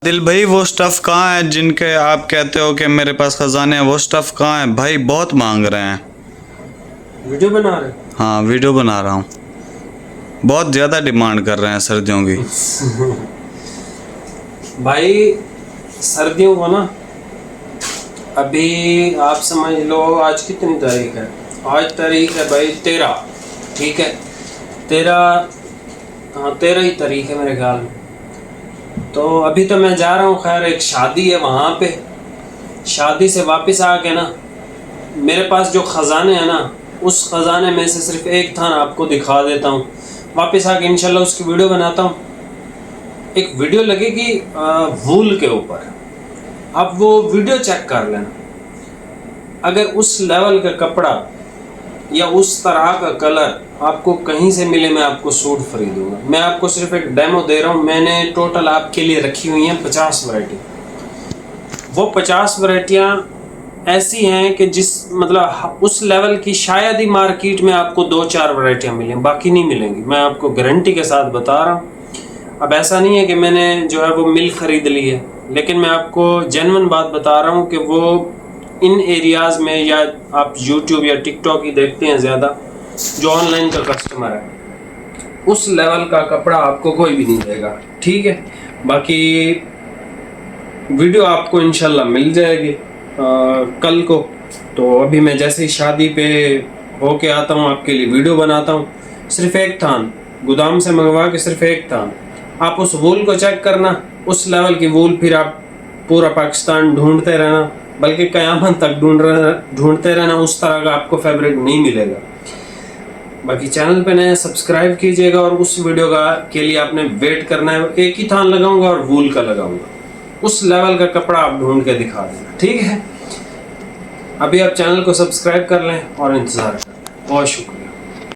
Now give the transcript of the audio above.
दिल भाई वो स्टफ़ कहाँ है जिनके आप कहते हो कि मेरे पास खजाने हैं, वो स्टफ़ कहाँ है भाई? बहुत मांग रहे हैं। वीडियो बना रहे? हाँ वीडियो बना रहा हूँ, बहुत ज़्यादा डिमांड कर रहे हैं सर्दियों की। भाई सर्दियों को ना, अभी आप समझ लो आज कितनी तारीख है? आज तारीख है भाई 13, ठीक है 13, हाँ 13 ही तारीख है मेरे ख्याल में। तो अभी तो मैं जा रहा हूँ, खैर एक शादी है वहाँ पे, शादी से वापस आके ना मेरे पास जो ख़जाने हैं ना, उस ख़जाने में से सिर्फ एक थान आपको दिखा देता हूँ। वापस आके इंशाल्लाह उसकी वीडियो बनाता हूँ। एक वीडियो लगेगी वूल के ऊपर, आप वो वीडियो चेक कर लेना। अगर उस लेवल का कपड़ा या उस तरह का कलर आपको कहीं से मिले, मैं आपको सूट फ्री दूंगा। मैं आपको सिर्फ एक डेमो दे रहा हूँ, मैंने टोटल आपके लिए रखी हुई हैं 50 वैरायटी। वो 50 वैरायटियाँ ऐसी हैं कि जिस मतलब उस लेवल की शायद ही मार्केट में आपको 2-4 वैरायटियाँ मिलें, बाकी नहीं मिलेंगी। मैं आपको गारंटी के साथ बता रहा हूँ। अब ऐसा नहीं है कि मैंने जो है वो मिल ख़रीद ली है, लेकिन मैं आपको जेन्युइन बात बता रहा हूँ कि वो इन एरियाज़ में, या आप यूट्यूब या टिकटॉक ही देखते हैं ज़्यादा, जो ऑनलाइन का कस्टमर है, उस लेवल का कपड़ा आपको कोई भी नहीं देगा, ठीक है। बाकी वीडियो आपको इंशाल्लाह मिल जाएगी कल को। तो अभी मैं जैसे ही शादी पे होके आता हूँ आपके लिए वीडियो बनाता हूँ। सिर्फ एक थान गोदाम से मंगवा के, सिर्फ एक थान, आप उस वूल को चेक करना, उस लेवल की वूल फिर आप पूरा पाकिस्तान ढूंढते रहना, बल्कि क़यामत तक ढूंढते रहना, उस तरह का आपको फैब्रिक नहीं मिलेगा। बाकी चैनल पे नए सब्सक्राइब कीजिएगा, और उस वीडियो के लिए आपने वेट करना है। एक ही थान लगाऊंगा और वूल का लगाऊंगा, उस लेवल का कपड़ा आप ढूंढ के दिखा देना, ठीक है। अभी आप चैनल को सब्सक्राइब कर लें और इंतज़ार करें। बहुत शुक्रिया।